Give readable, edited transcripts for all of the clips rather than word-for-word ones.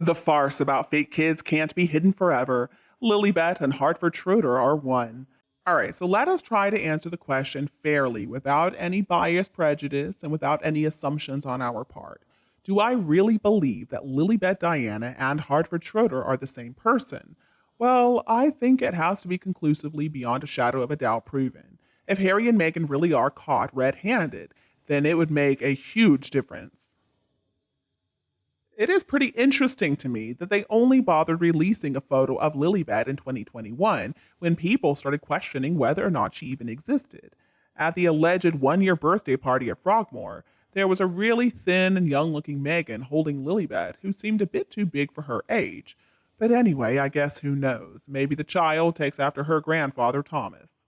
The farce about fake kids can't be hidden forever. Lilibet and Hartford Schroeder are one. Alright, so let us try to answer the question fairly, without any bias, prejudice, and without any assumptions on our part. Do I really believe that Lilibet Diana and Hartford Schroeder are the same person? Well, I think it has to be conclusively beyond a shadow of a doubt proven. If Harry and Meghan really are caught red-handed, then it would make a huge difference. It is pretty interesting to me that they only bothered releasing a photo of Lilibet in 2021 when people started questioning whether or not she even existed. At the alleged one-year birthday party at Frogmore, there was a really thin and young-looking Meghan holding Lilibet, who seemed a bit too big for her age. But anyway, I guess who knows? Maybe the child takes after her grandfather Thomas.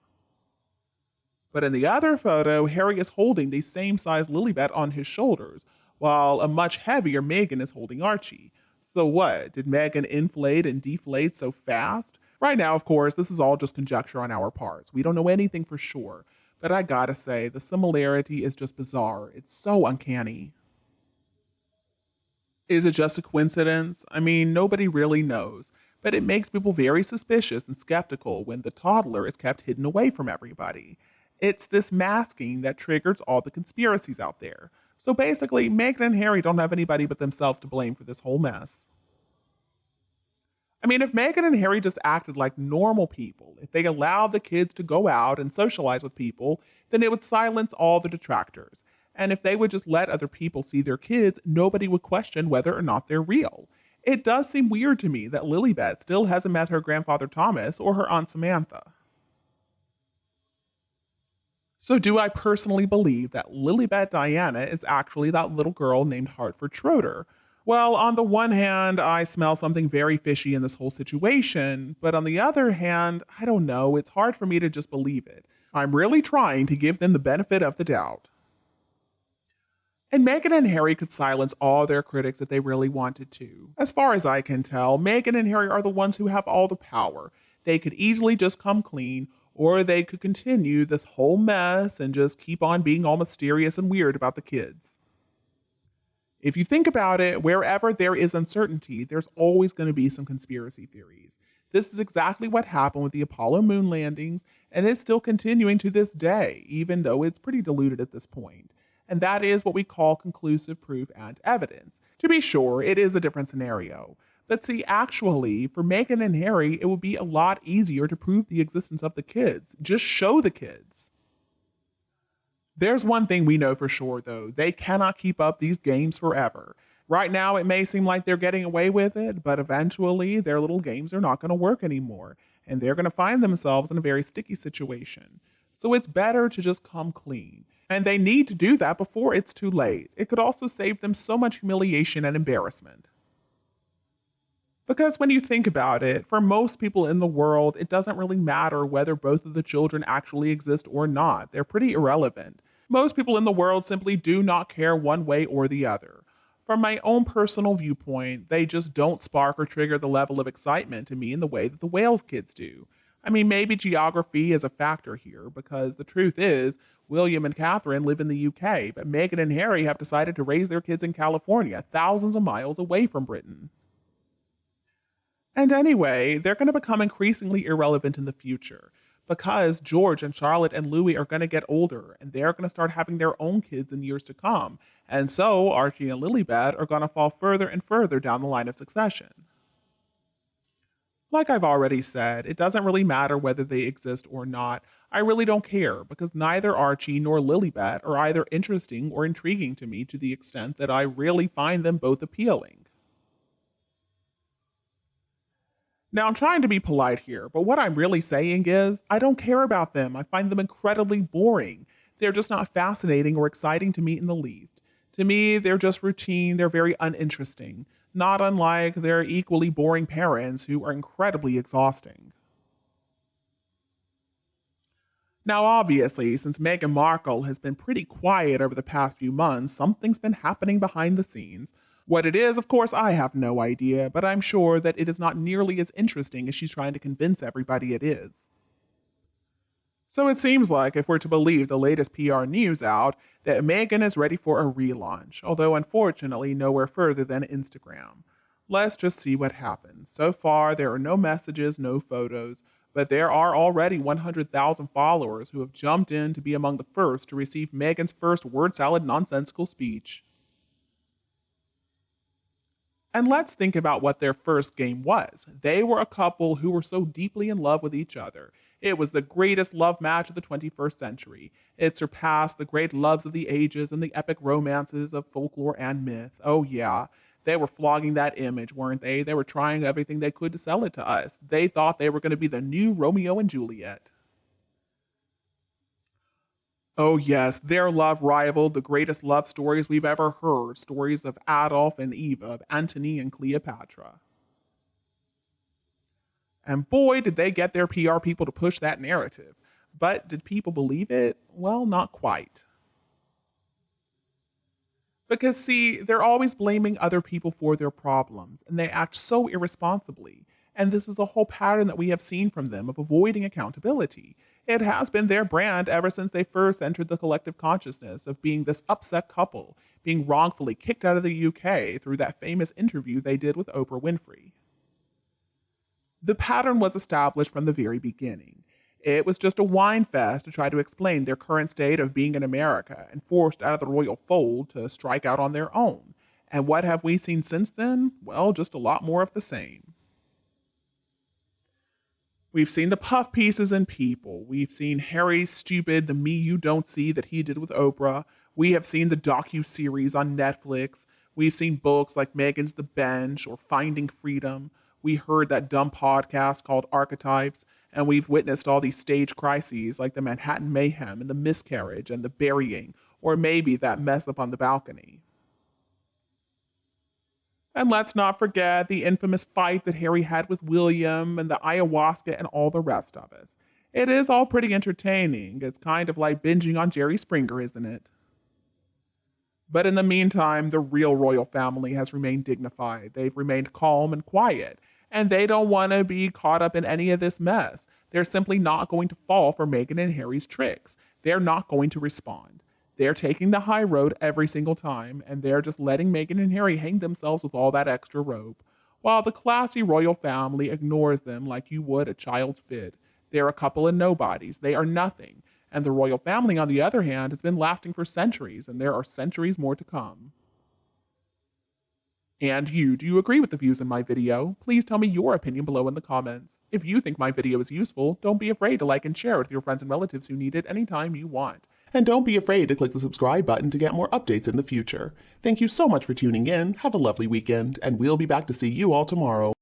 But in the other photo, Harry is holding the same size Lilibet on his shoulders, while a much heavier Meghan is holding Archie. So what? Did Meghan inflate and deflate so fast? Right now, of course, this is all just conjecture on our parts. We don't know anything for sure. But I gotta say, the similarity is just bizarre. It's so uncanny. Is it just a coincidence? I mean, nobody really knows. But it makes people very suspicious and skeptical when the toddler is kept hidden away from everybody. It's this masking that triggers all the conspiracies out there. So basically, Meghan and Harry don't have anybody but themselves to blame for this whole mess. I mean, if Meghan and Harry just acted like normal people, if they allowed the kids to go out and socialize with people, then it would silence all the detractors. And if they would just let other people see their kids, nobody would question whether or not they're real. It does seem weird to me that Lilibet still hasn't met her grandfather Thomas or her aunt Samantha. So do I personally believe that Lilibet Diana is actually that little girl named Hartford Schroeder? Well, on the one hand, I smell something very fishy in this whole situation, but on the other hand, I don't know, it's hard for me to just believe it. I'm really trying to give them the benefit of the doubt. And Meghan and Harry could silence all their critics if they really wanted to. As far as I can tell, Meghan and Harry are the ones who have all the power. They could easily just come clean, or they could continue this whole mess and just keep on being all mysterious and weird about the kids. If you think about it, wherever there is uncertainty, there's always going to be some conspiracy theories. This is exactly what happened with the Apollo moon landings, and it's still continuing to this day, even though it's pretty diluted at this point. And that is what we call conclusive proof and evidence. To be sure, it is a different scenario. But see, actually, for Meghan and Harry, it would be a lot easier to prove the existence of the kids. Just show the kids. There's one thing we know for sure, though. They cannot keep up these games forever. Right now, it may seem like they're getting away with it, but eventually, their little games are not going to work anymore, and they're going to find themselves in a very sticky situation. So it's better to just come clean. And they need to do that before it's too late. It could also save them so much humiliation and embarrassment. Because when you think about it, for most people in the world, it doesn't really matter whether both of the children actually exist or not. They're pretty irrelevant. Most people in the world simply do not care one way or the other. From my own personal viewpoint, they just don't spark or trigger the level of excitement to me in the way that the Wales kids do. I mean, maybe geography is a factor here, because the truth is, William and Catherine live in the UK, but Meghan and Harry have decided to raise their kids in California, thousands of miles away from Britain. And anyway, they're going to become increasingly irrelevant in the future because George and Charlotte and Louis are going to get older and they're going to start having their own kids in years to come. And so Archie and Lilibet are going to fall further and further down the line of succession. Like I've already said, it doesn't really matter whether they exist or not. I really don't care because neither Archie nor Lilibet are either interesting or intriguing to me to the extent that I really find them both appealing. Now, I'm trying to be polite here, but what I'm really saying is, I don't care about them. I find them incredibly boring. They're just not fascinating or exciting to me in the least. To me, they're just routine, they're very uninteresting, not unlike their equally boring parents who are incredibly exhausting. Now, obviously, since Meghan Markle has been pretty quiet over the past few months, something's been happening behind the scenes. What it is, of course, I have no idea, but I'm sure that it is not nearly as interesting as she's trying to convince everybody it is. So it seems like, if we're to believe the latest PR news out, that Meghan is ready for a relaunch, although unfortunately nowhere further than Instagram. Let's just see what happens. So far, there are no messages, no photos, but there are already 100,000 followers who have jumped in to be among the first to receive Meghan's first word salad nonsensical speech. And let's think about what their first game was. They were a couple who were so deeply in love with each other. It was the greatest love match of the 21st century. It surpassed the great loves of the ages and the epic romances of folklore and myth. Oh, yeah. They were flogging that image, weren't they? They were trying everything they could to sell it to us. They thought they were going to be the new Romeo and Juliet. Oh, yes, their love rivaled the greatest love stories we've ever heard, stories of Adolf and Eva, of Antony and Cleopatra. And boy, did they get their PR people to push that narrative. But did people believe it? Well, not quite. Because, see, they're always blaming other people for their problems, and they act so irresponsibly. And this is a whole pattern that we have seen from them of avoiding accountability. It has been their brand ever since they first entered the collective consciousness of being this upset couple, being wrongfully kicked out of the UK through that famous interview they did with Oprah Winfrey. The pattern was established from the very beginning. It was just a whine fest to try to explain their current state of being in America and forced out of the royal fold to strike out on their own. And what have we seen since then? Well, just a lot more of the same. We've seen the puff pieces in People. We've seen Harry's stupid The Me You Don't See that he did with Oprah. We have seen the docu-series on Netflix. We've seen books like Meghan's The Bench or Finding Freedom. We heard that dumb podcast called Archetypes, and we've witnessed all these stage crises like the Manhattan Mayhem and the miscarriage and the burying, or maybe that mess up on the balcony. And let's not forget the infamous fight that Harry had with William and the ayahuasca and all the rest of us. It is all pretty entertaining. It's kind of like binging on Jerry Springer, isn't it? But in the meantime, the real royal family has remained dignified. They've remained calm and quiet, and they don't want to be caught up in any of this mess. They're simply not going to fall for Meghan and Harry's tricks. They're not going to respond. They're taking the high road every single time, and they're just letting Meghan and Harry hang themselves with all that extra rope, while the classy royal family ignores them like you would a child's fid. They're a couple of nobodies. They are nothing. And the royal family, on the other hand, has been lasting for centuries, and there are centuries more to come. And you, do you agree with the views in my video? Please tell me your opinion below in the comments. If you think my video is useful, don't be afraid to like and share it with your friends and relatives who need it anytime you want. And don't be afraid to click the subscribe button to get more updates in the future. Thank you so much for tuning in, have a lovely weekend, and we'll be back to see you all tomorrow.